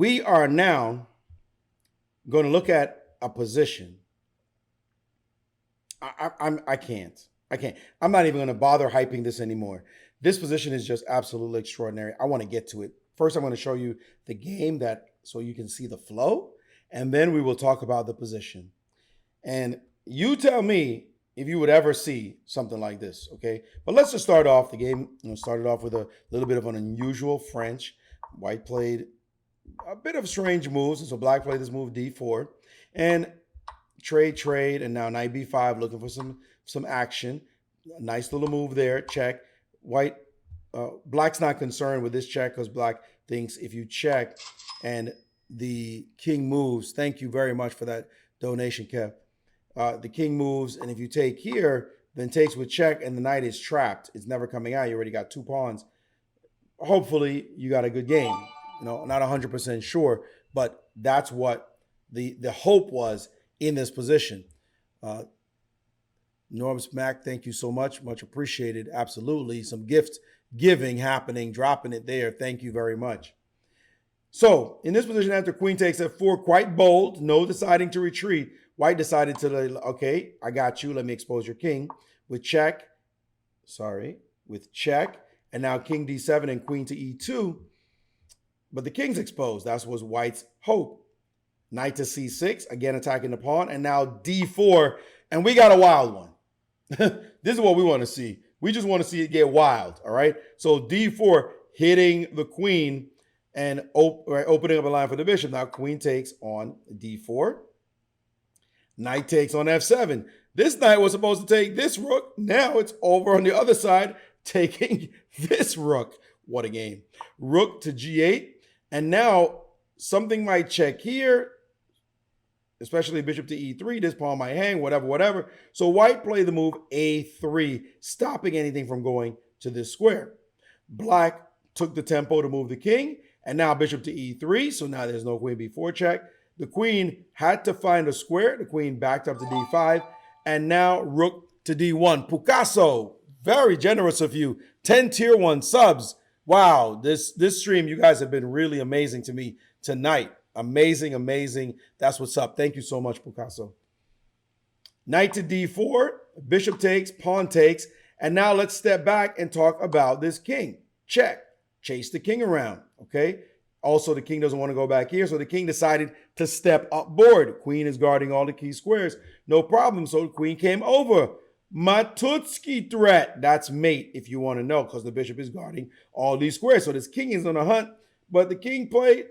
We are now going to look at a position. I can't. I'm not even going to bother hyping this anymore. This position is just absolutely extraordinary. I want to get to it. First, I'm going to show you the game so you can see the flow, and then we will talk about the position. And you tell me if you would ever see something like this, okay? But let's just start off the game. Started off with a little bit of an unusual French. White played a bit of strange moves, and so Black played this move D4, and trade, and now knight B5, looking for some action. A nice little move there, check. Black's not concerned with this check because Black thinks if you check and the king moves, thank you very much for that donation, Kev. The king moves, and if you take here, then takes with check, and the knight is trapped. It's never coming out. You already got 2 pawns. Hopefully, you got a good game. Not 100% sure, but that's what the hope was in this position. Norbs Mac, thank you so much. Much appreciated. Absolutely. Some gift giving happening, dropping it there. Thank you very much. So in this position, after queen takes f4, quite bold, no deciding to retreat. White decided to, okay, I got you. Let me expose your king with check. With check. And now king d7 and queen to e2. But the king's exposed. That was White's hope. Knight to c6, again attacking the pawn. And now d4. And we got a wild one. This is what we want to see. We just want to see it get wild, all right? So d4 hitting the queen and opening up a line for the bishop. Now queen takes on d4. Knight takes on f7. This knight was supposed to take this rook. Now it's over on the other side, taking this rook. What a game. Rook to g8. And now something might check here, especially bishop to e3. This pawn might hang, whatever. So White played the move a3, stopping anything from going to this square. Black took the tempo to move the king, and now bishop to e3. So now there's no queen b4 check. The queen had to find a square. The queen backed up to d5, and now rook to d1. Picasso, very generous of you. 10 tier 1 subs. Wow, this stream, you guys have been really amazing to me tonight. Amazing. That's what's up. Thank you so much, Picasso. Knight to d4, bishop takes, pawn takes, and now let's step back and talk about this king. Check. Chase the king around, okay? Also, the king doesn't want to go back here, so the king decided to step up board. Queen is guarding all the key squares. No problem, so the queen came over. Matutski threat. That's mate, if you want to know, because the bishop is guarding all these squares. So this king is on a hunt, but the king played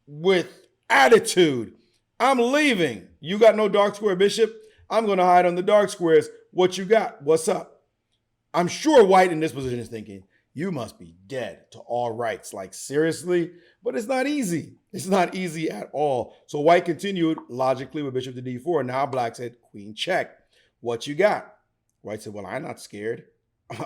with attitude. I'm leaving. You got no dark square, bishop. I'm going to hide on the dark squares. What you got? What's up? I'm sure White in this position is thinking, you must be dead to all rights. Like, seriously? But it's not easy. It's not easy at all. So White continued logically with bishop to d4. Now Black said, queen check. What you got? White said, well, I'm not scared.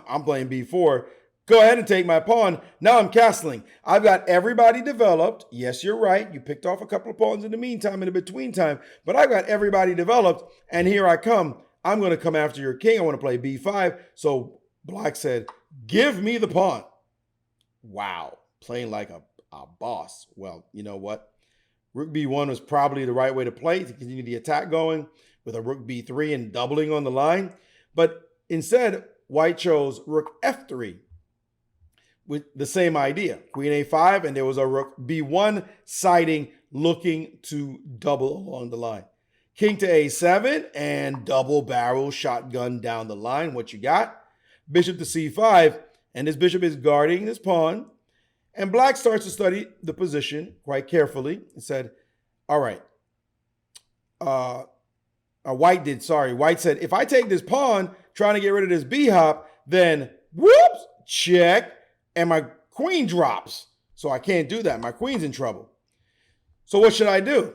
I'm playing b4. Go ahead and take my pawn. Now I'm castling. I've got everybody developed. Yes, you're right. You picked off a couple of pawns in the meantime, in the between time. But I've got everybody developed, and here I come. I'm going to come after your king. I want to play b5. So Black said, give me the pawn. Wow. Playing like a boss. Well, you know what? Rook b1 was probably the right way to play to continue the attack going with a rook b3 and doubling on the line. But instead, White chose rook f3. With the same idea, queen a5, and there was a rook b1 siding looking to double along the line. King to a7 and double barrel shotgun down the line. What you got? Bishop to c5, and this bishop is guarding this pawn. And Black starts to study the position quite carefully and said, all right. White said, if I take this pawn, trying to get rid of this b-hop, then whoops, check. And my queen drops. So I can't do that. My queen's in trouble. So what should I do?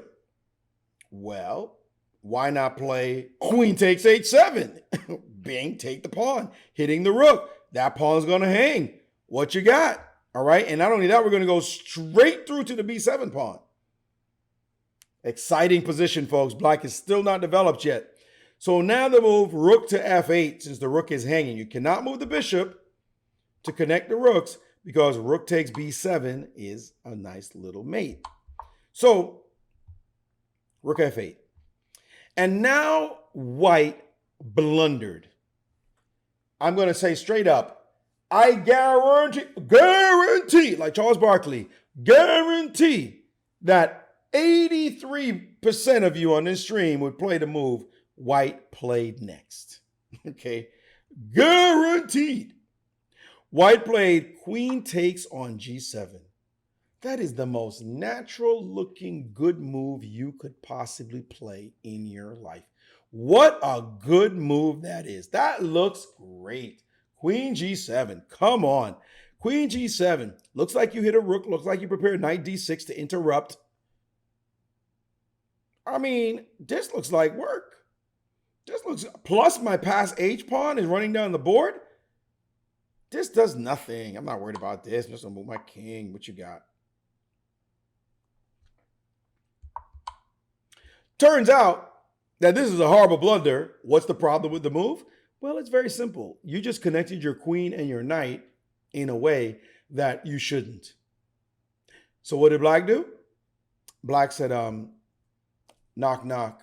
Well, why not play queen takes h7? Bing, take the pawn, hitting the rook. That pawn's going to hang. What you got? All right. And not only that, we're going to go straight through to the b7 pawn. Exciting position, folks. Black is still not developed yet. So now the move rook to f8, since the rook is hanging. You cannot move the bishop to connect the rooks, because rook takes b7 is a nice little mate. So rook f8. And now white blundered. I'm going to say straight up, I guarantee, like Charles Barkley, guarantee that 83% of you on this stream would play the move white played next. Okay, guaranteed. White played queen takes on g7. That is the most natural looking good move you could possibly play in your life. What a good move that is. That looks great. Queen g7, come on. Queen g7, looks like you hit a rook, looks like you prepare knight d6 to interrupt. I mean, this looks like work. This looks, plus my pass h pawn is running down the board. This does nothing. I'm not worried about this. I'm just gonna move my king. What you got? Turns out that this is a horrible blunder. What's the problem with the move? Well, it's very simple. You just connected your queen and your knight in a way that you shouldn't. So what did Black do? Black said, knock, knock.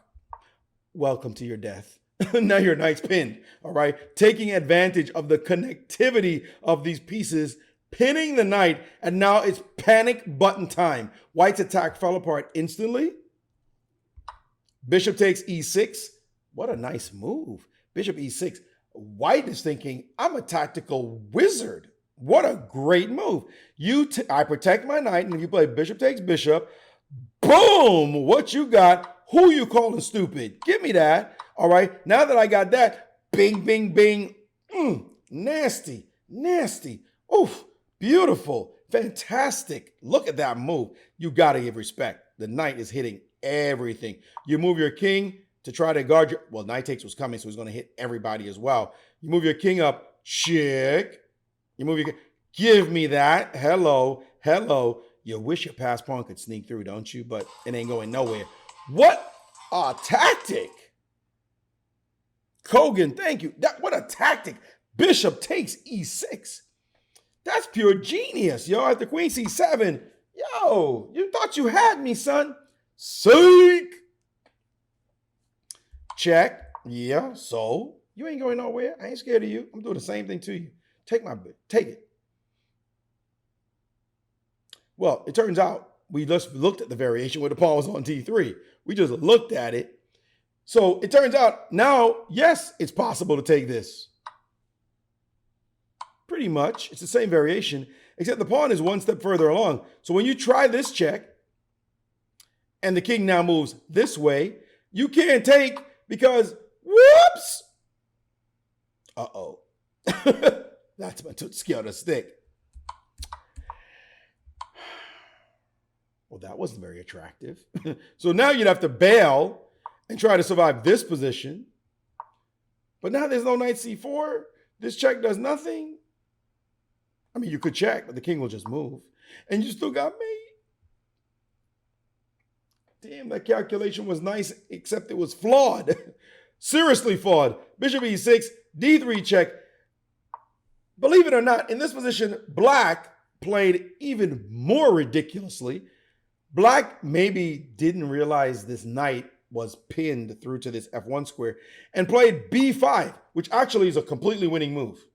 Welcome to your death. Now your knight's pinned, all right? Taking advantage of the connectivity of these pieces, pinning the knight, and now it's panic button time. White's attack fell apart instantly. Bishop takes e6. What a nice move. Bishop e6. White is thinking, I'm a tactical wizard. What a great move. I protect my knight, and if you play bishop takes bishop, boom, what you got? Who you calling stupid? Give me that. All right, now that I got that, bing, bing, bing. Nasty, nasty. Oof, beautiful, fantastic. Look at that move. You got to give respect. The knight is hitting everything. You move your king to try to guard your, well, knight takes was coming, so he's going to hit everybody as well. You move your king up, chick. You move your king. Give me that. Hello, hello. You wish your pass pawn could sneak through, don't you? But it ain't going nowhere. What a tactic. Kogan, thank you. What a tactic. Bishop takes e6. That's pure genius, yo. After queen c7, yo, you thought you had me, son. Seek. Check. Yeah, so you ain't going nowhere. I ain't scared of you. I'm doing the same thing to you. Take my bit. Take it. Well, it turns out we just looked at the variation where the pawn was on d3. We just looked at it. So it turns out now, yes, it's possible to take this. Pretty much. It's the same variation, except the pawn is one step further along. So when you try this check, and the king now moves this way, you can't take because, whoops. Uh-oh. That's my scale to stick. Well, that wasn't very attractive. So now you'd have to bail and try to survive this position. But now there's no knight c4. This check does nothing. I mean, you could check, but the king will just move. And you still got me. Damn, that calculation was nice, except it was flawed. Seriously flawed. Bishop e6, d3 check. Believe it or not, in this position, Black played even more ridiculously. Black maybe didn't realize this knight was pinned through to this f1 square and played b5, which actually is a completely winning move.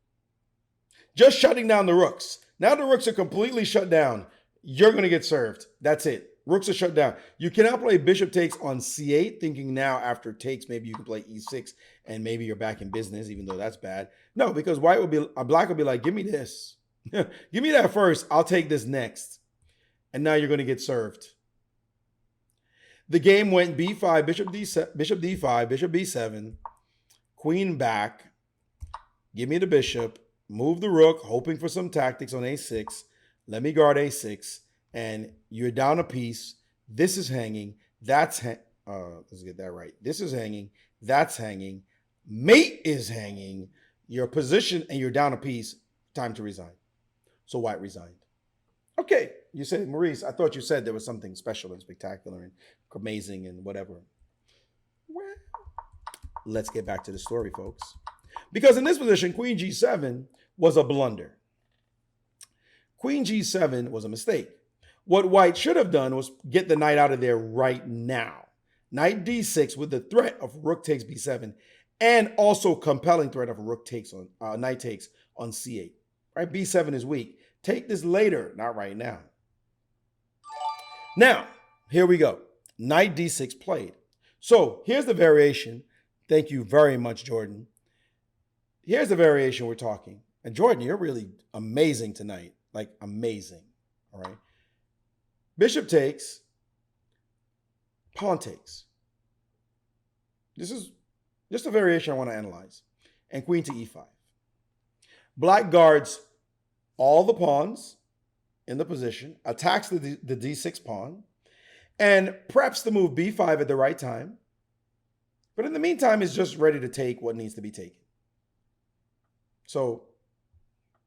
Just shutting down the rooks. Now the rooks are completely shut down. You're going to get served. That's it. Rooks are shut down. You cannot play bishop takes on c8, thinking now after takes, maybe you can play e6 and maybe you're back in business, even though that's bad. No, because Black will be like, give me this. Give me that first. I'll take this next. And now you're going to get served. The game went b5, bishop d5, bishop b7, queen back. Give me the bishop. Move the rook, hoping for some tactics on a6. Let me guard a6. And you're down a piece. This is hanging. Let's get that right. This is hanging. That's hanging. Mate is hanging. Your position and you're down a piece. Time to resign. So White resigned. Okay. You said, Maurice, I thought you said there was something special and spectacular and amazing and whatever. Well, let's get back to the story, folks. Because in this position, queen g7 was a blunder. Queen G7 was a mistake. What white should have done was get the knight out of there right now. Knight D6 with the threat of rook takes B7 and also compelling threat of rook takes on knight takes on C8. Right? B7 is weak. Take this later, not right now. Now, here we go. Knight D6 played. So here's the variation. Thank you very much, Jordan. Here's the variation we're talking. And Jordan, you're really amazing tonight. Like amazing. All right. Bishop takes, pawn takes. This is just a variation I want to analyze. And queen to e5. Black guards all the pawns in the position, attacks the d6 pawn, and preps the move b5 at the right time. But in the meantime, is just ready to take what needs to be taken. So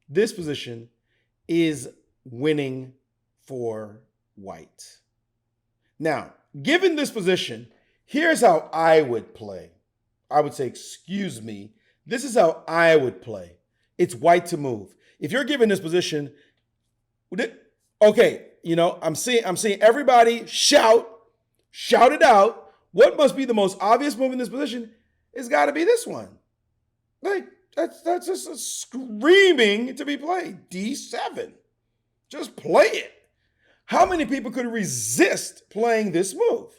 this position is winning for white. Now, given this position, here's how I would play. I would say, excuse me, this is how I would play. It's white to move. If you're given this position, okay, you know, I'm seeing everybody shout it out. What must be the most obvious move in this position? It's got to be this one. Like, that's just a screaming to be played. D7. Just play it. How many people could resist playing this move?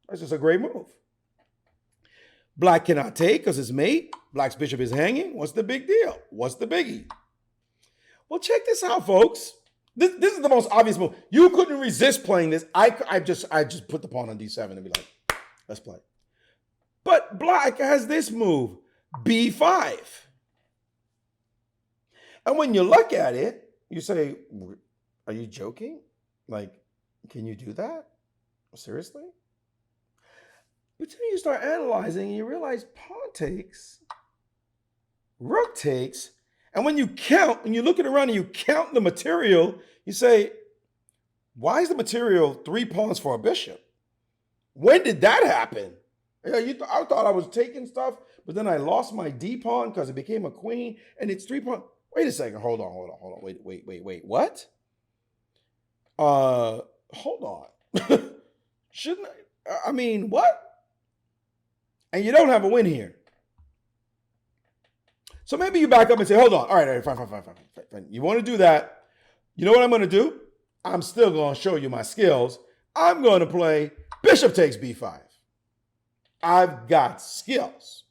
That's just a great move. Black cannot take because it's mate. Black's bishop is hanging. What's the big deal? What's the biggie? Well, check this out, folks. This is the most obvious move. You couldn't resist playing this. I just put the pawn on D7 and be like, let's play. But black has this move, B5. And when you look at it, you say, are you joking? Like, can you do that? Seriously? But then you start analyzing and you realize pawn takes, rook takes, and when you count, when you look around and you count the material, you say, why is the material 3 pawns for a bishop? When did that happen? Yeah, I thought I was taking stuff, but then I lost my D pawn because it became a queen, and it's 3 pawns. Wait a second. Hold on. Wait. What? Hold on. Shouldn't I mean, what? And you don't have a win here. So maybe you back up and say, hold on. All right, fine. You want to do that? You know what I'm going to do? I'm still going to show you my skills. I'm going to play bishop takes b5. I've got skills.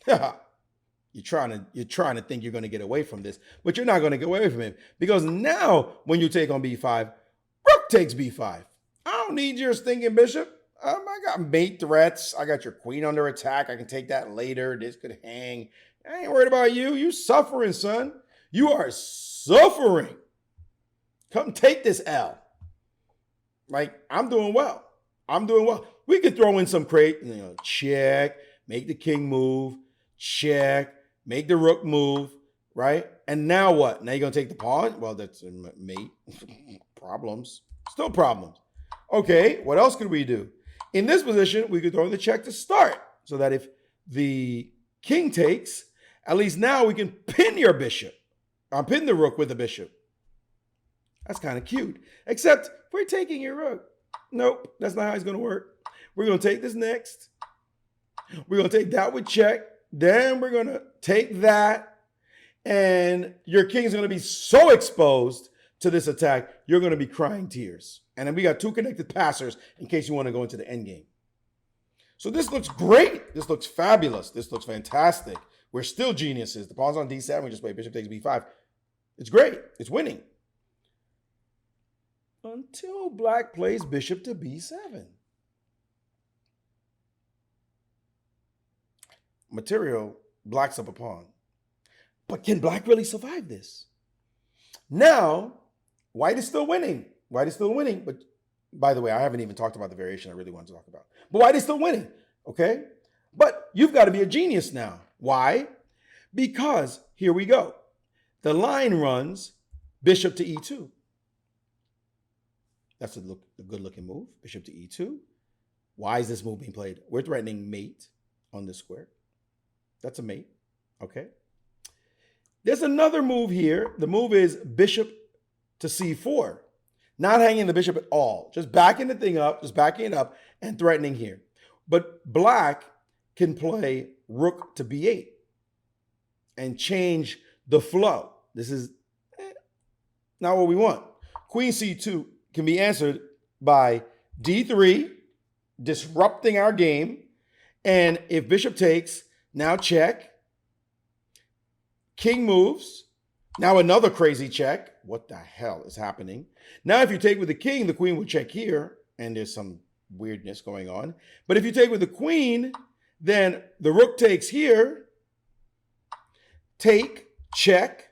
You're trying to think you're going to get away from this, but you're not going to get away from it because now when you take on b5, rook takes b5. I don't need your stinking bishop. I got mate threats. I got your queen under attack. I can take that later. This could hang. I ain't worried about you. You suffering, son. You are suffering. Come take this L. Like, I'm doing well. We could throw in some check, make the king move, check, make the rook move, right? And now what? Now you're going to take the pawn? Well, that's mate. Problems. Still problems. Okay, what else could we do? In this position, we could throw in the check to start so that if the king takes, at least now we can pin your bishop. Pin the rook with the bishop. That's kind of cute. Except we're taking your rook. Nope, that's not how it's going to work. We're going to take this next. We're going to take that with check. Then we're going to take that. And your king is going to be so exposed to this attack, you're going to be crying tears. And then we got 2 connected passers in case you want to go into the end game. So this looks great. This looks fabulous. This looks fantastic. We're still geniuses. The pawn's on D7. We just play bishop takes B5. It's great. It's winning. Until black plays bishop to B7. Material, black's up a pawn. But can black really survive this? Now, white is still winning. But by the way, I haven't even talked about the variation I really want to talk about. But white is still winning, okay? But you've got to be a genius now. Why? Because, here we go. The line runs bishop to E2. That's a good-looking move, bishop to E2. Why is this move being played? We're threatening mate on this square. That's a mate, okay? There's another move here. The move is bishop to c4, not hanging the bishop at all, just backing the thing up, just backing it up and threatening here. But black can play rook to b8 and change the flow. This is not what we want. Queen c2 can be answered by d3, disrupting our game. And if bishop takes, now check. King moves. Now another crazy check. What the hell is happening? Now if you take with the king, the queen will check here. And there's some weirdness going on. But if you take with the queen, then the rook takes here. Take, check.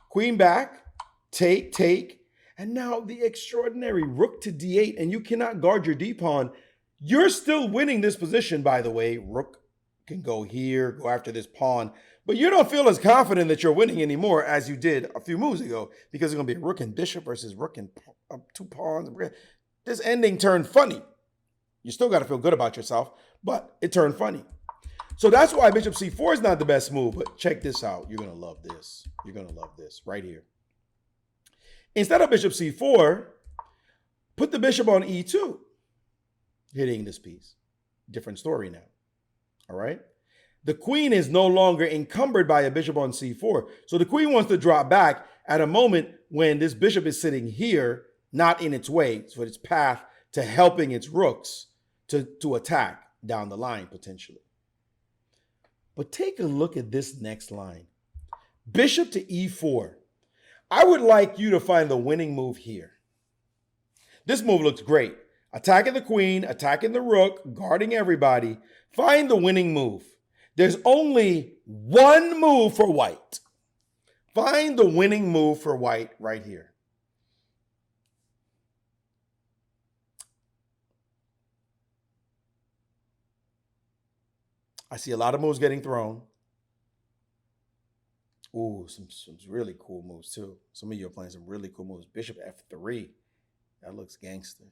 Queen back. Take, take. And now the extraordinary rook to d8. And you cannot guard your d-pawn. You're still winning this position, by the way. Rook can go here, go after this pawn. But you don't feel as confident that you're winning anymore as you did a few moves ago, because it's going to be rook and bishop versus rook and two pawns. This ending turned funny. You still got to feel good about yourself, but it turned funny. So that's why bishop c4 is not the best move. But check this out. You're going to love this. You're going to love this right here. Instead of bishop c4, put the bishop on e2, hitting this piece. Different story now. All right? The queen is no longer encumbered by a bishop on c4. So the queen wants to drop back at a moment when this bishop is sitting here, not in its way, so its path to helping its rooks to attack down the line, potentially. But take a look at this next line. Bishop to e4. I would like you to find the winning move here. This move looks great. Attacking the queen, attacking the rook, guarding everybody. Find the winning move. There's only one move for white. Find the winning move for white right here. I see a lot of moves getting thrown. Ooh, some really cool moves too. Some of you are playing some really cool moves. Bishop f3. That looks gangster.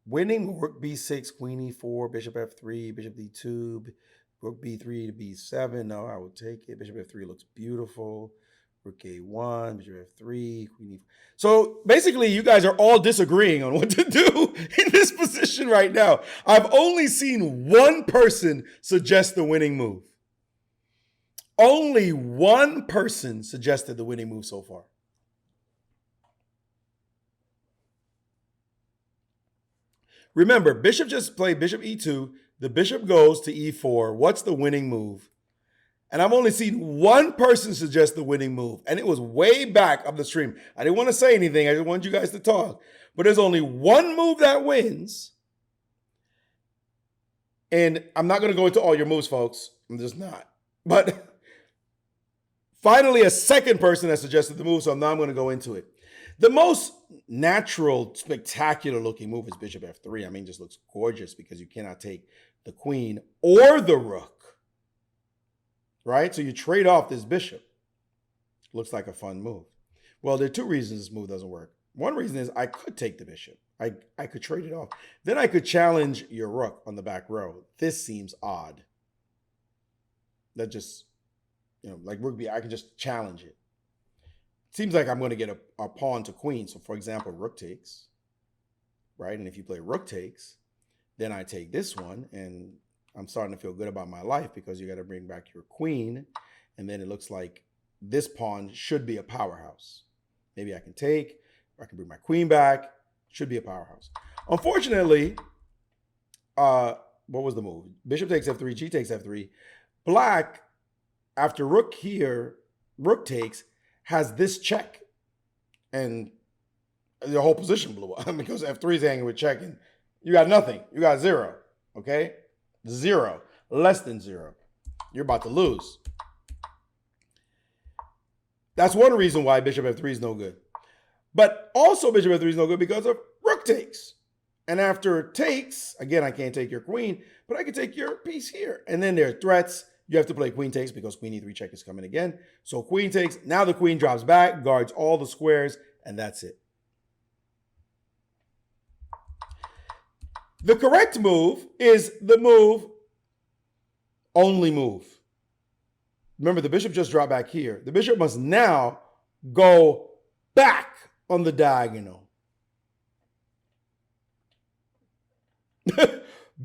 Winning, rook b6, queen e4, bishop f3, bishop d2, rook b3 to b7. No, I will take it. Bishop f3 looks beautiful. Rook a1, bishop f3, queen e4. So basically, you guys are all disagreeing on what to do in this position right now. I've only seen one person suggest the winning move. Only one person suggested the winning move so far. Remember, bishop just played bishop e2. The bishop goes to e4. What's the winning move? And I've only seen one person suggest the winning move. And it was way back up the stream. I didn't want to say anything. I just wanted you guys to talk. But there's only one move that wins. And I'm not going to go into all your moves, folks. I'm just not. But finally, a second person has suggested the move. So now I'm going to go into it. The most natural, spectacular looking move is bishop f3. I mean, it just looks gorgeous because you cannot take the queen or the rook, right? So you trade off this bishop. Looks like a fun move. Well, there are two reasons this move doesn't work. One reason is I could take the bishop. I could trade it off. Then I could challenge your rook on the back row. This seems odd. That just, like rook b, I can just challenge it. Seems like I'm going to get a pawn to queen. So, for example, rook takes, right? And if you play rook takes, then I take this one, and I'm starting to feel good about my life because you got to bring back your queen, and then it looks like this pawn should be a powerhouse. Maybe I can take, or I can bring my queen back. Should be a powerhouse. Unfortunately, what was the move? Bishop takes f3, g takes f3. Black, after rook here, rook takes, has this check, and the whole position blew up because f3 is hanging with check, and you got nothing. You got 0, okay? 0, less than 0. You're about to lose. That's one reason why bishop f3 is no good. But also bishop f3 is no good because of rook takes. And after takes, again, I can't take your queen, but I can take your piece here. And then there are threats. You have to play queen takes because queen e3 check is coming again. So queen takes. Now the queen drops back, guards all the squares, and that's it. The correct move is the only move. Remember, the bishop just dropped back here. The bishop must now go back on the diagonal.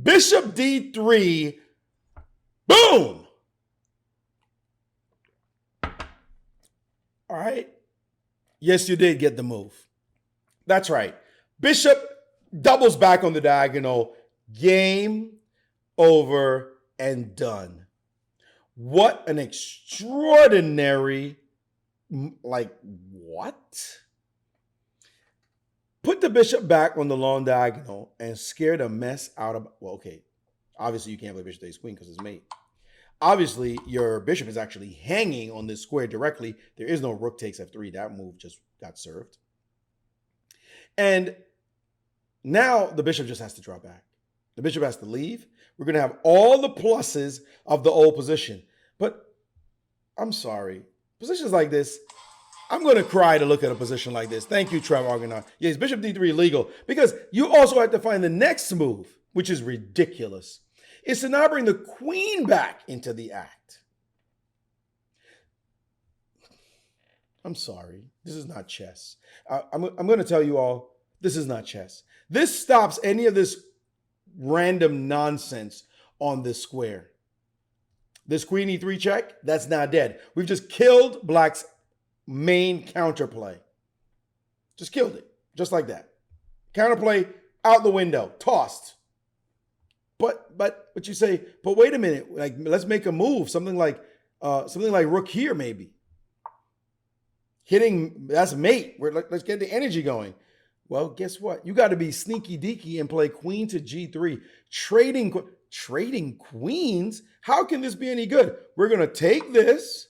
Bishop D3, boom. All right. Yes, you did get the move. That's right. Bishop doubles back on the diagonal. Game over and done. What an extraordinary, like, what? Put the bishop back on the long diagonal and scare the mess out of, well, okay. Obviously, you can't play bishop takes queen because it's mate. Obviously, your bishop is actually hanging on this square directly. There is no rook takes f3. That move just got served. And now the bishop just has to draw back. The bishop has to leave. We're going to have all the pluses of the old position. But I'm sorry. Positions like this, I'm going to cry to look at a position like this. Thank you, Trev Argonaut. Yes, bishop d3 illegal. Because you also have to find the next move, which is ridiculous. It's to now bring the queen back into the act. I'm sorry. This is not chess. I'm going to tell you all, this is not chess. This stops any of this random nonsense on this square. This queen e3 check, that's now dead. We've just killed black's main counterplay. Just killed it, just like that. Counterplay out the window, tossed. But you say, but wait a minute, like let's make a move, something like rook here maybe. Hitting, that's mate. Let's get the energy going. Well, guess what? You got to be sneaky deaky and play queen to g3. Trading queens? How can this be any good? We're going to take this,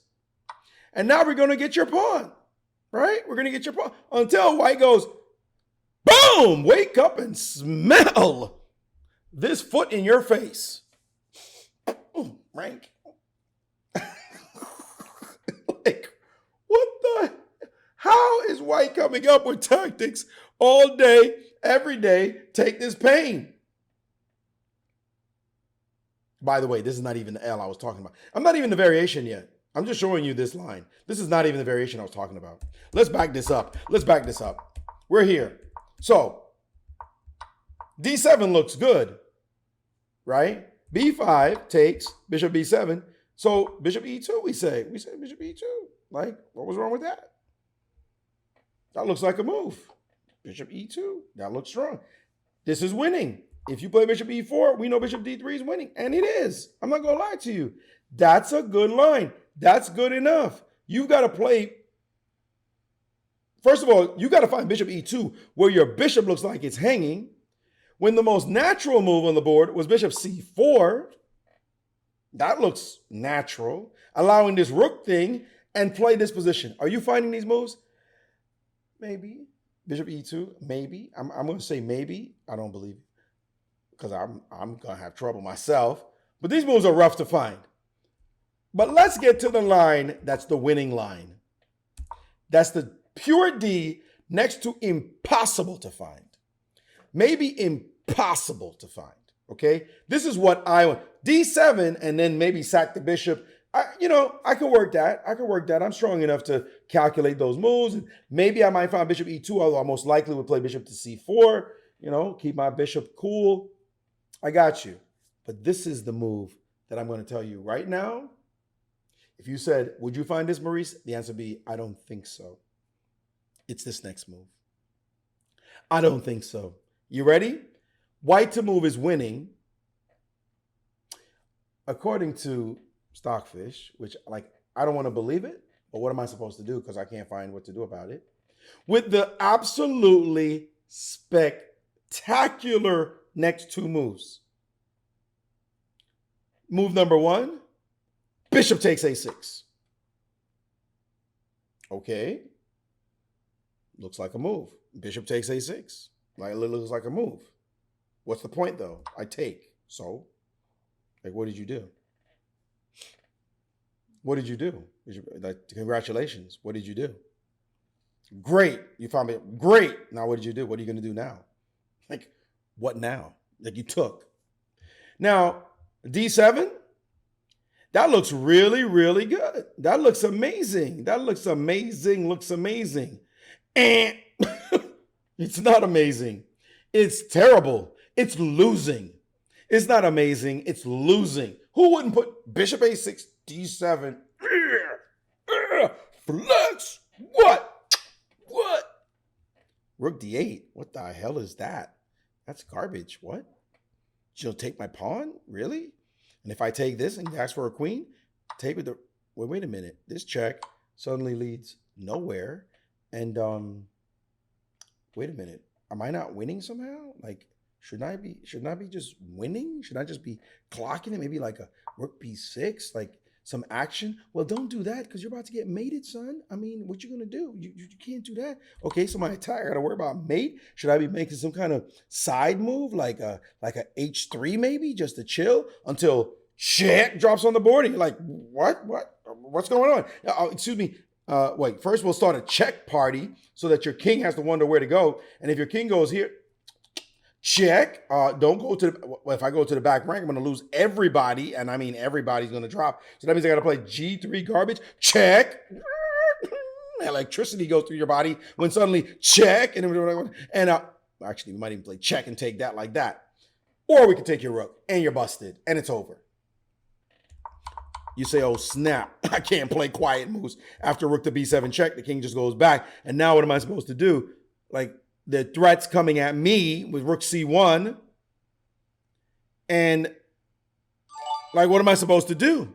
and now we're going to get your pawn, right? We're going to get your pawn until white goes, boom! Wake up and smell this foot in your face. Rank. Like, what the? How is white coming up with tactics all day, every day? Take this pain. By the way, this is not even the L I was talking about. I'm not even the variation yet. I'm just showing you this line. This is not even the variation I was talking about. Let's back this up. Let's back this up. We're here. So, D7 looks good, right? B5 takes bishop B7. So, bishop E2, we say. We say bishop E2. Like, what was wrong with that? That looks like a move. Bishop E2. That looks strong. This is winning. If you play bishop E4, we know bishop D3 is winning. And it is. I'm not going to lie to you. That's a good line. That's good enough. You've got to play. First of all, you got to find bishop E2 where your bishop looks like it's hanging. When the most natural move on the board was bishop C4. That looks natural. Allowing this rook thing and play this position. Are you finding these moves? Maybe. Bishop E2, maybe. I'm going to say maybe. I don't believe it because I'm going to have trouble myself. But these moves are rough to find. But let's get to the line that's the winning line. That's the pure D next to impossible to find. Maybe impossible to find, okay? This is what I want. D7 and then maybe sack the bishop. I can work that. I'm strong enough to calculate those moves. And maybe I might find bishop E2, although I most likely would play bishop to C4. Keep my bishop cool. I got you. But this is the move that I'm going to tell you right now. If you said, would you find this, Maurice? The answer would be, I don't think so. It's this next move. I don't think so. You ready? White to move is winning. According to Stockfish, which I don't want to believe it, but what am I supposed to do? Because I can't find what to do about it. With the absolutely spectacular next two moves. Move number one, bishop takes a6. Okay. Looks like a move. Bishop takes a6. It looks like a move. What's the point, though? I take. So, what did you do? What did you do? Congratulations. What did you do? Great. You found me. Great. Now, what did you do? What are you going to do now? What now? You took. Now, D7. That looks really, really good. That looks amazing. That looks amazing. Looks amazing. And it's not amazing. It's terrible. It's losing. It's not amazing. It's losing. Who wouldn't put Bishop A6, D7? Flex. What? What? Rook D8. What the hell is that? That's garbage. What? She'll take my pawn? Really? And if I take this and ask for a queen, take with the wait a minute. This check suddenly leads nowhere. And wait a minute. Am I not winning somehow? Like, shouldn't I be just winning? Should I just be clocking it? Maybe like a Rook B6, like some action? Well, don't do that because you're about to get mated, son. I mean, what you gonna do? You can't do that. Okay, so my attack, I gotta worry about mate. Should I be making some kind of side move, like a H3 maybe, just to chill until shit drops on the board? And you're like, what's going on? Excuse me. Wait, first we'll start a check party so that your king has to wonder where to go. And if your king goes here, check. Don't go to the, well, if I go to the back rank, I'm going to lose everybody. And I mean, everybody's going to drop. So that means I got to play G3 garbage. Check. Electricity goes through your body when suddenly check. And actually, we might even play check and take that like that. Or we could take your rook and you're busted and it's over. You say, oh, snap, I can't play quiet moves. After rook to b7 check, the king just goes back. And now what am I supposed to do? Like, the threat's coming at me with rook c1. And, like, what am I supposed to do?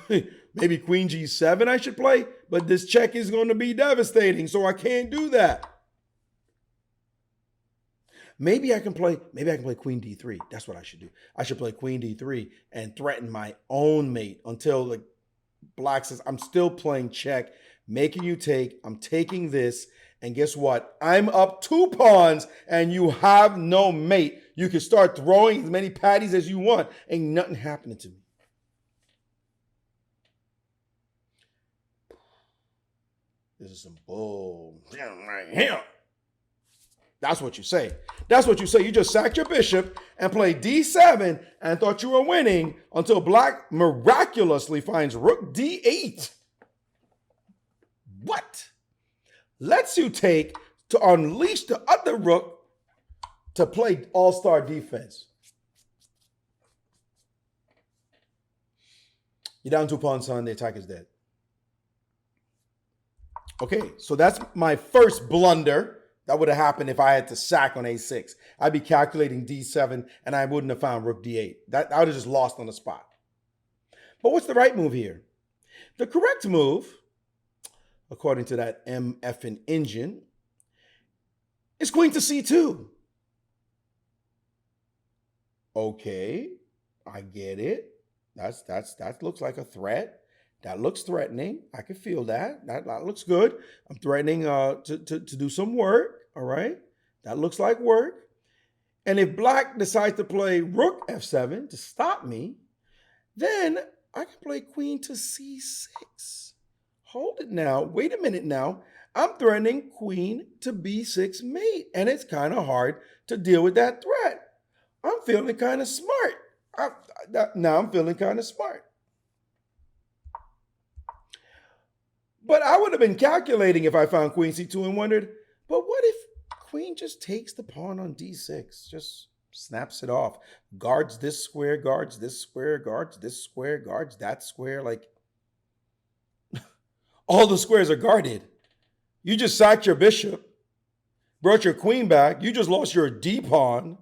Maybe queen g7 I should play, but this check is going to be devastating, so I can't do that. Maybe I can play queen d3. That's what I should do. I should play queen d3 and threaten my own mate until like black says, I'm still playing check, making you take. I'm taking this. And guess what? I'm up 2 pawns and you have no mate. You can start throwing as many patties as you want. Ain't nothing happening to me. This is some bull right here. That's what you say. That's what you say. You just sacked your bishop and played d7 and thought you were winning until black miraculously finds rook d8. What? Lets you take to unleash the other rook to play all-star defense. You're down 2 pawns, son. The attack is dead. Okay, so that's my first blunder. That would have happened if I had to sack on a6. I'd be calculating d7 and I wouldn't have found rook d8. I would have just lost on the spot. But what's the right move here? The correct move, according to that MFing engine, is queen to c2. Okay, I get it. That looks like a threat. That looks threatening. I can feel that. That looks good. I'm threatening to do some work. All right. That looks like work. And if black decides to play rook f7 to stop me, then I can play queen to c6. Hold it now. Wait a minute now. I'm threatening queen to b6 mate. And it's kind of hard to deal with that threat. I'm feeling kind of smart. Now I'm feeling kind of smart. But I would have been calculating if I found queen c2 and wondered, but what if queen just takes the pawn on d6, just snaps it off, guards this square, guards this square, guards this square, guards that square, like all the squares are guarded. You just sacked your bishop, brought your queen back, you just lost your d pawn.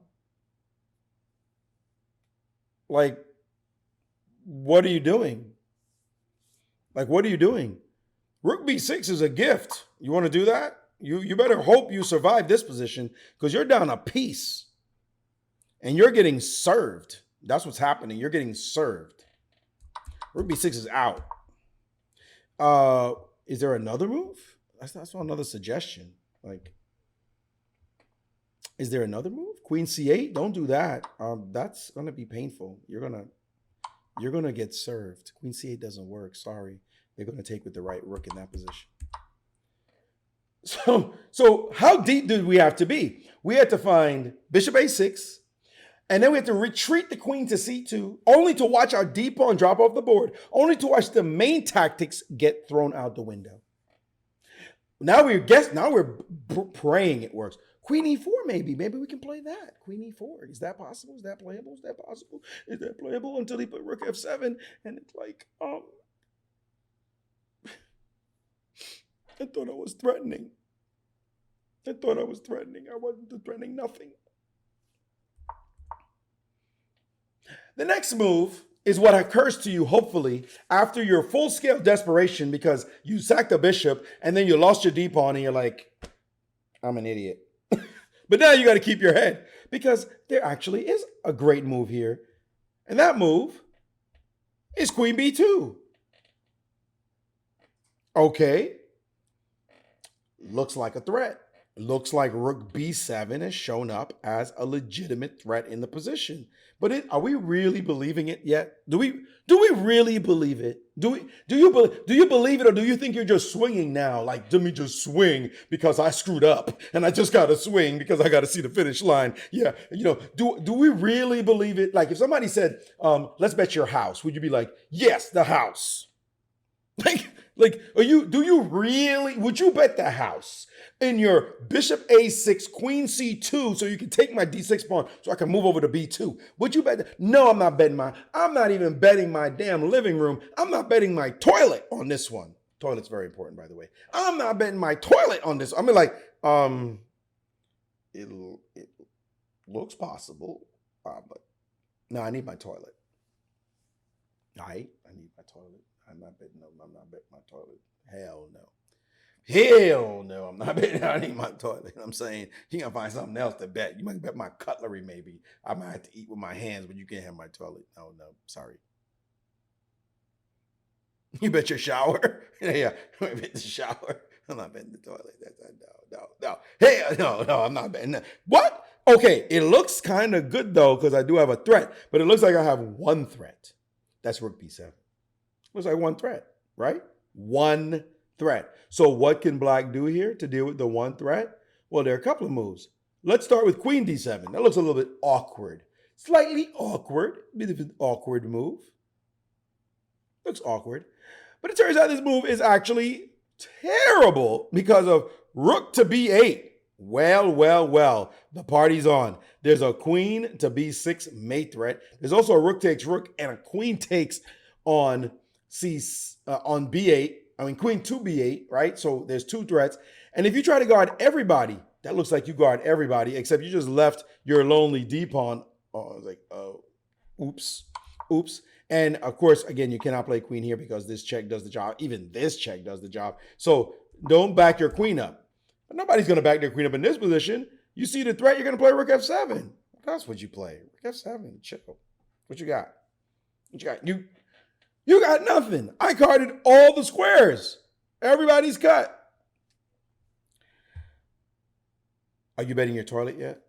Like, what are you doing? Like, what are you doing? Rook b6 is a gift. You want to do that? You better hope you survive this position because you're down a piece and you're getting served. That's what's happening. You're getting served. Rook b6 is out. Is there another move? That's another suggestion. Like, is there another move? Queen c8? Don't do that. That's gonna be painful. You're gonna get served. Queen c8 doesn't work. Sorry. They're going to take with the right rook in that position. So how deep did we have to be? We had to find bishop a6 And then we have to retreat the queen to c2, only to watch our d pawn drop off the board, only to watch the main tactics get thrown out the window. Now we're praying it works. Queen e4, maybe we can play that. Queen e4. Is that possible? Is that playable? Is that possible? Is that playable? Until he put rook f7, and it's like, I thought I was threatening. I wasn't threatening nothing. The next move is what occurs to you, hopefully, after your full-scale desperation because you sacked a bishop and then you lost your d pawn and you're like, I'm an idiot. But now you got to keep your head because there actually is a great move here. And that move is queen b2. Okay. Looks like a threat. Looks like rook b7 has shown up as a legitimate threat in the position. But are we really believing it yet? Do we really believe it? Do you believe it, or do you think you're just swinging now? Like, let me just swing because I screwed up and I just got to swing because I got to see the finish line. Yeah, do we really believe it? Like, if somebody said, let's bet your house, would you be like, yes, the house? Like, would you bet the house in your bishop a6, queen c2 so you can take my d6 pawn so I can move over to b2? Would you bet that? No, I'm not betting I'm not even betting my damn living room. I'm not betting my toilet on this one. Toilet's very important, by the way. I'm not betting my toilet on this. I mean, like, it looks possible, but no, I need my toilet. I need my toilet. I'm not betting my toilet. Hell no, I'm not betting. I need my toilet. I'm saying you gotta find something else to bet. You might bet my cutlery, maybe. I might have to eat with my hands, but you can't have my toilet. No, sorry. You bet your shower? Yeah, I bet the shower. I'm not betting the toilet. No. Hey, no, I'm not betting that. What? Okay, it looks kind of good though, because I do have a threat, but it looks like I have one threat. That's rook b7. Looks like one threat, right? One threat. So what can black do here to deal with the one threat? Well, there are a couple of moves. Let's start with queen d7. That looks a little bit awkward. Slightly awkward. A bit of an awkward move. Looks awkward. But it turns out this move is actually terrible because of rook to b8. Well. The party's on. There's a queen to b6 mate threat. There's also a rook takes rook and a queen takes on on b8. I mean, queen to b8, right? So there's two threats. And if you try to guard everybody, that looks like you guard everybody, except you just left your lonely d pawn. Oh, I was like, oh, oops. And of course, again, you cannot play queen here because this check does the job. Even this check does the job. So don't back your queen up. But nobody's going to back their queen up in this position. You see the threat, you're going to play rook f7. That's what you play. Rook f7, chill. What you got? You got nothing. I carded all the squares. Everybody's cut. Are you betting your toilet yet?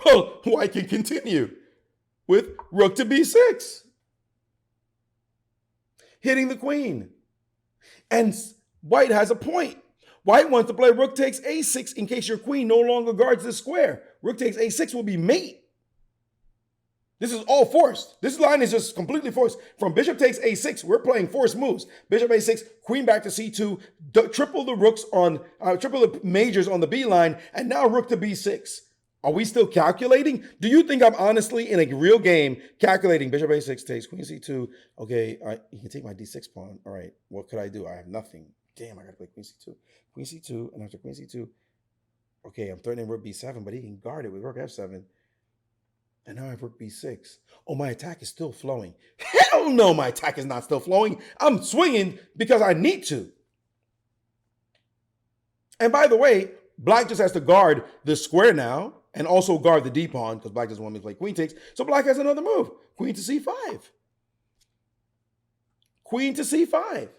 Oh, well, I can continue with rook to b6. Hitting the queen. And white has a point. White wants to play rook takes a6 in case your queen no longer guards this square. Rook takes a6 will be mate. This is all forced. This line is just completely forced. From bishop takes a6, we're playing forced moves. Bishop a6, queen back to c2, triple the majors on the b line, and now rook to b6. Are we still calculating? Do you think I'm honestly in a real game calculating bishop a6 takes queen c2? Okay, all right, you can take my d6 pawn. All right, what could I do? I have nothing. Damn, I gotta play queen c2. Queen c2, and after queen c2, okay, I'm threatening rook b7, but he can guard it with rook f7. And now I have rook b6. Oh, my attack is still flowing. Hell no, my attack is not still flowing. I'm swinging because I need to. And by the way, black just has to guard this square now and also guard the d pawn because black doesn't want me to play queen takes. So black has another move. Queen to c5. Queen to c5.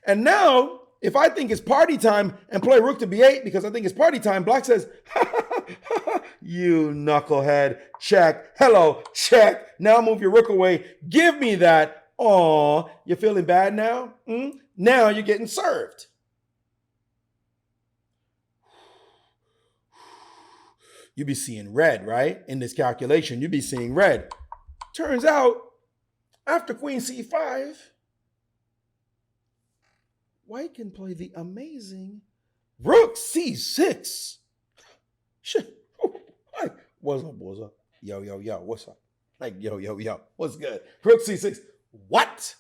And now, if I think it's party time and play rook to b8 because I think it's party time, black says, you knucklehead, check, hello, check. Now move your rook away. Give me that. Aw, you're feeling bad now? Now you're getting served. you'd be seeing red, right? In this calculation, you'd be seeing red. Turns out, after queen c5, white can play the amazing rook c6. Shit. Like, what's up? Yo, what's up? Like, yo, what's good? Rook c6. What?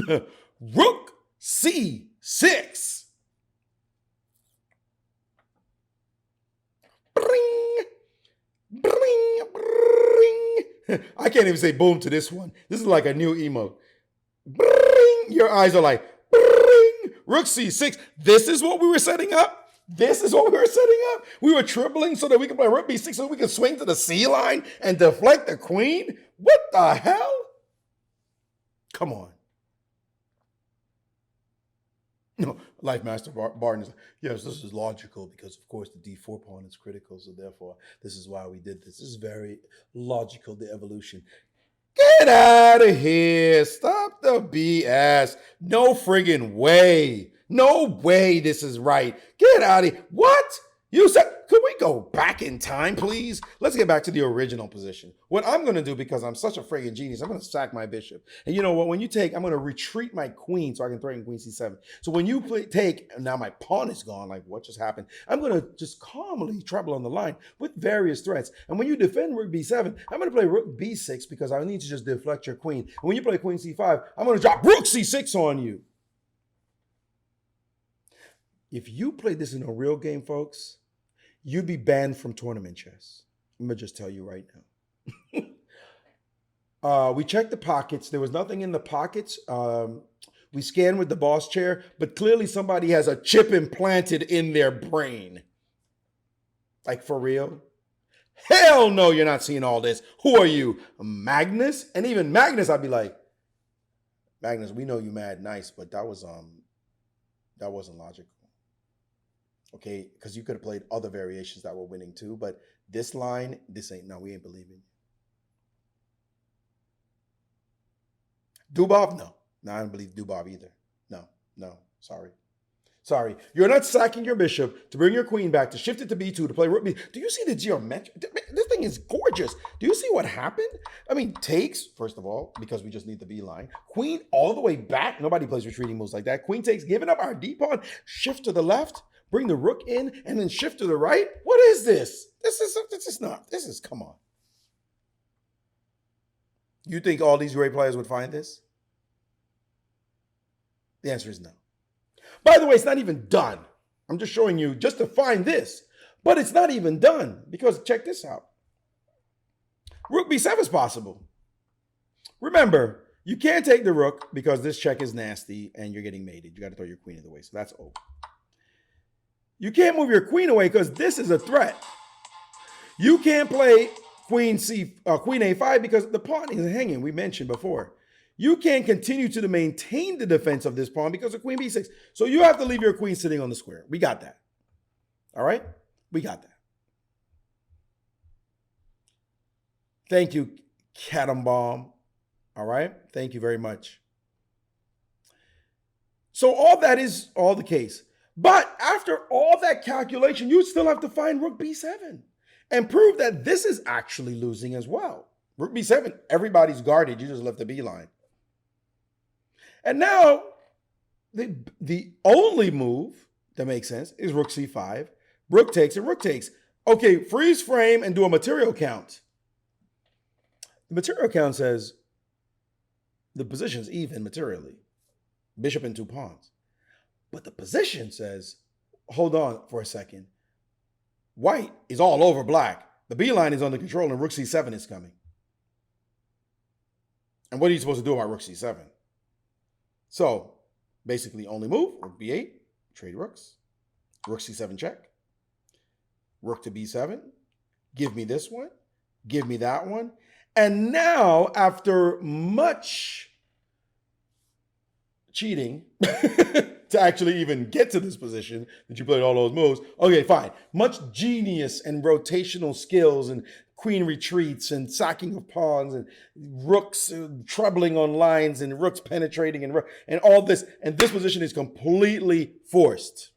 Rook c6. Bring. I can't even say boom to this one. This is like a new emote. Bring. Your eyes are like, bring. Rook c6. This is what we were setting up. We were tripling so that we could play rook b6 so we could swing to the c line and deflect the queen. What the hell? Come on. No, Life Master Barton is like, yes, this is logical because, of course, the d4 pawn is critical. So, therefore, this is why we did this. This is very logical, the evolution. Get out of here. Stop the BS. No friggin' way. No way this is right. Get out of here. What? You said, could we go back in time, please? Let's get back to the original position. What I'm going to do, because I'm such a friggin' genius, I'm going to sack my bishop. And you know what? When you take, I'm going to retreat my queen so I can threaten queen c7. So when you take, and now my pawn is gone, like what just happened? I'm going to just calmly treble on the line with various threats. And when you defend rook b7, I'm going to play rook b6 because I need to just deflect your queen. And when you play queen c5, I'm going to drop rook c6 on you. If you played this in a real game, folks, you'd be banned from tournament chess. I'm going to just tell you right now. We checked the pockets. There was nothing in the pockets. We scanned with the boss chair, but clearly somebody has a chip implanted in their brain. Like, for real? Hell no, you're not seeing all this. Who are you? Magnus? And even Magnus, I'd be like, Magnus, we know you mad nice, but that wasn't logical. Okay, because you could have played other variations that were winning too, but this line, we ain't believing. Dubov? No, I don't believe Dubov either. No, sorry. You're not sacking your bishop to bring your queen back, to shift it to b2, to play rook b. Do you see the geometry? This thing is gorgeous. Do you see what happened? I mean, takes, first of all, because we just need the b line. Queen all the way back. Nobody plays retreating moves like that. Queen takes, giving up our d pawn, shift to the left, bring the rook in, and then shift to the right? What is this? This is, come on. You think all these great players would find this? The answer is no. By the way, it's not even done. I'm just showing you just to find this. But it's not even done because check this out. Rook b7 is possible. Remember, you can't take the rook because this check is nasty and you're getting mated. You got to throw your queen in the way, so that's over. You can't move your queen away because this is a threat. You can't play queen a5 because the pawn is hanging, we mentioned before. You can't continue to maintain the defense of this pawn because of queen b6. So you have to leave your queen sitting on the square. We got that. All right? We got that. Thank you, Catambomb. All right? Thank you very much. So all that is all the case. But after all that calculation, you still have to find rook b7 and prove that this is actually losing as well. Rook b7, everybody's guarded. You just left the b line. And now, the only move that makes sense is rook c5. Rook takes and rook takes. Okay, freeze frame and do a material count. The material count says the position's even materially. Bishop and two pawns. But the position says, hold on for a second. White is all over black. The B line is under control and rook c7 is coming. And what are you supposed to do about rook c7? So, basically only move, rook b8, trade rooks. Rook c7 check. Rook to b7. Give me this one. Give me that one. And now, after much cheating to actually even get to this position that you played all those moves. Okay, fine. Much genius and rotational skills and queen retreats and sacking of pawns and rooks trebling on lines and rooks penetrating and all this. And this position is completely forced.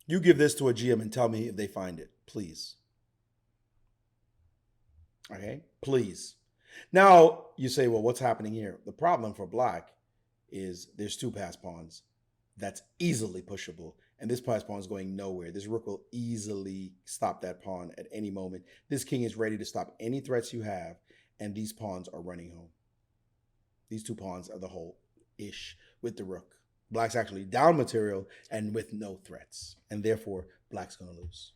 You give this to a GM and tell me if they find it, please. Okay, please. Now you say, well, what's happening here? The problem for black is there's two pass pawns that's easily pushable. And this pass pawn is going nowhere. This rook will easily stop that pawn at any moment. This king is ready to stop any threats you have. And these pawns are running home. These two pawns are the whole ish with the rook. Black's actually down material and with no threats. And therefore, black's going to lose.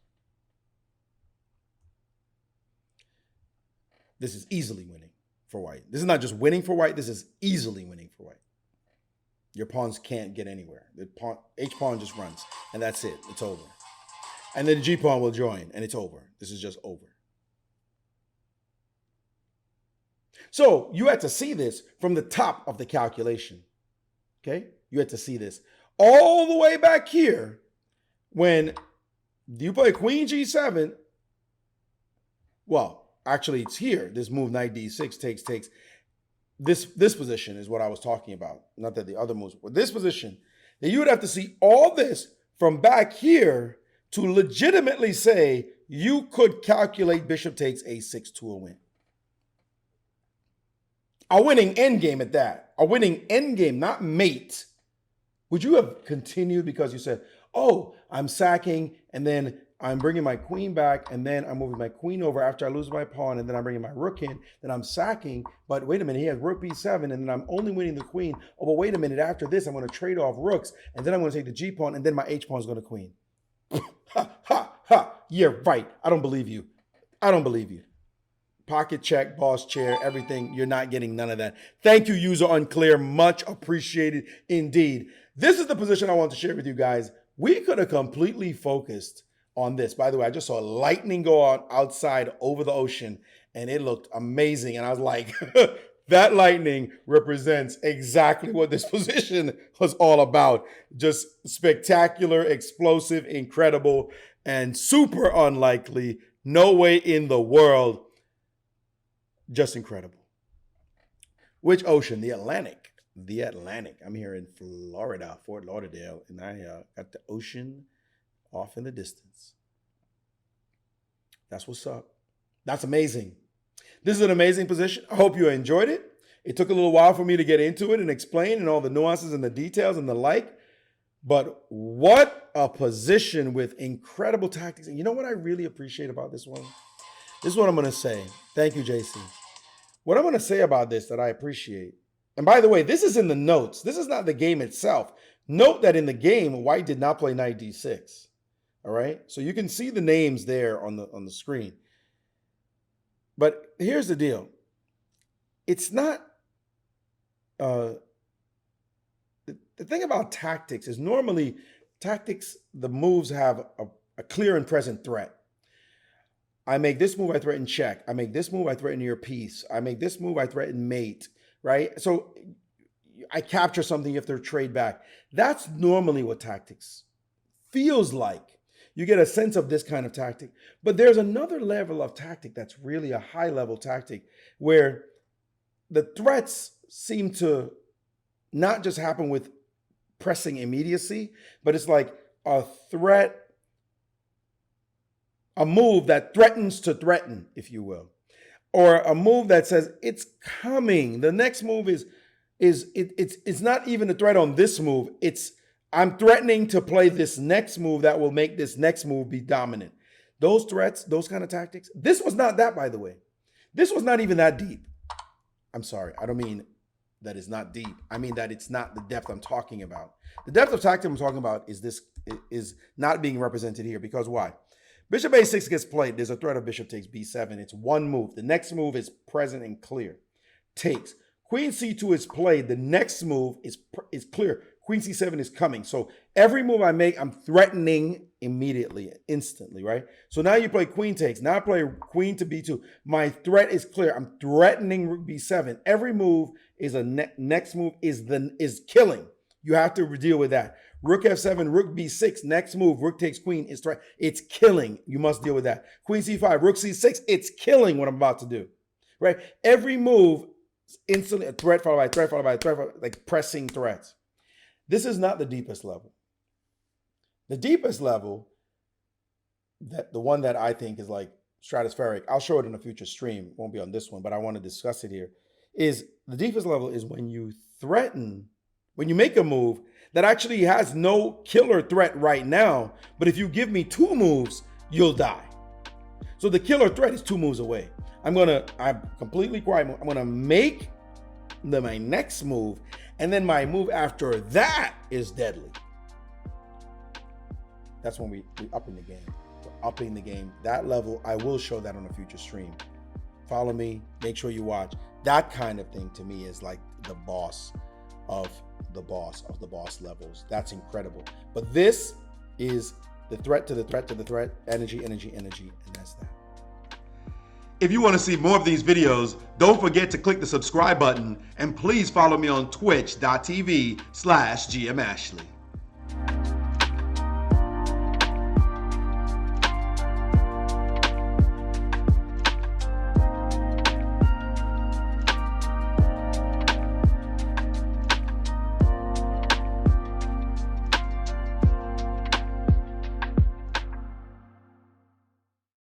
This is easily winning for white. This is not just winning for white. This is easily winning for white. Your pawns can't get anywhere. The pawn, H pawn just runs, and that's it. It's over. And then the G pawn will join, and it's over. This is just over. So you had to see this from the top of the calculation. Okay? You had to see this all the way back here when you play Queen G7. Well, actually, it's here. This move, knight D6, takes. This position is what I was talking about. Not that the other moves, but this position. Then you would have to see all this from back here to legitimately say you could calculate bishop takes a6 to a win. A winning endgame at that. A winning endgame, not mate. Would you have continued because you said, oh, I'm sacking and then I'm bringing my queen back, and then I'm moving my queen over after I lose my pawn, and then I'm bringing my rook in, then I'm sacking, but wait a minute, he has rook b7, and then I'm only winning the queen. Oh, but wait a minute, after this, I'm going to trade off rooks, and then I'm going to take the g pawn, and then my h pawn is going to queen. Ha, ha, ha. Yeah, right. I don't believe you. I don't believe you. Pocket check, boss chair, everything. You're not getting none of that. Thank you, user unclear. Much appreciated indeed. This is the position I want to share with you guys. We could have completely focused on this. By the way, I just saw lightning go on outside over the ocean, and it looked amazing. And I was like, that lightning represents exactly what this position was all about. Just spectacular, explosive, incredible, and super unlikely. No way in the world. Just incredible. Which ocean? The Atlantic. The Atlantic. I'm here in Florida, Fort Lauderdale, and I got the ocean off in the distance. That's what's up. That's amazing. This is an amazing position. I hope you enjoyed it. It took a little while for me to get into it and explain and all the nuances and the details and the like. But what a position with incredible tactics. And you know what I really appreciate about this one? This is what I'm going to say. Thank you, JC. What I'm going to say about this that I appreciate. And by the way, this is in the notes. This is not the game itself. Note that in the game, white did not play knight d6. All right, so you can see the names there on the screen. But here's the deal. It's not, the thing about tactics is normally tactics, the moves have a clear and present threat. I make this move, I threaten check. I make this move, I threaten your piece. I make this move, I threaten mate, right? So I capture something, you have to trade back. That's normally what tactics feels like. You get a sense of this kind of tactic. But there's another level of tactic that's really a high-level tactic where the threats seem to not just happen with pressing immediacy, but it's like a threat, a move that threatens to threaten, if you will. Or a move that says, it's coming. The next move it's not even a threat on this move. I'm threatening to play this next move that will make this next move be dominant. Those threats, those kind of tactics. This was not that, by the way. This was not even that deep. I'm sorry. I don't mean that it's not deep. I mean that it's not the depth I'm talking about. The depth of tactic I'm talking about is not being represented here because why? Bishop a6 gets played. There's a threat of bishop takes b7. It's one move. The next move is present and clear. Takes. Queen c2 is played. The next move is clear. Queen c7 is coming. So every move I make, I'm threatening immediately, instantly, right? So now you play queen takes. Now I play queen to b2. My threat is clear. I'm threatening rook b7. Every move is next move is killing. You have to deal with that. Rook f7, rook b6. Next move, rook takes queen. It's killing. You must deal with that. Queen c5, rook c6. It's killing what I'm about to do, right? Every move instantly a threat followed by a threat followed by a threat, like pressing threats. This is not the deepest level. The deepest level, that the one that I think is like stratospheric, I'll show it in a future stream, it won't be on this one, but I want to discuss it here, is the deepest level is when you threaten, when you make a move that actually has no killer threat right now, but if you give me 2 moves, you'll die. So the killer threat is 2 moves away. I'm completely quiet. I'm gonna make my next move, and then my move after that is deadly. That's when we up in the game. We're upping the game. That level, I will show that on a future stream. Follow me, make sure you watch. That kind of thing to me is like the boss of the boss levels. That's incredible. But this is the threat to the threat to the threat, energy, and that's that. If you want to see more of these videos, don't forget to click the subscribe button, and please follow me on twitch.tv/GMAshley.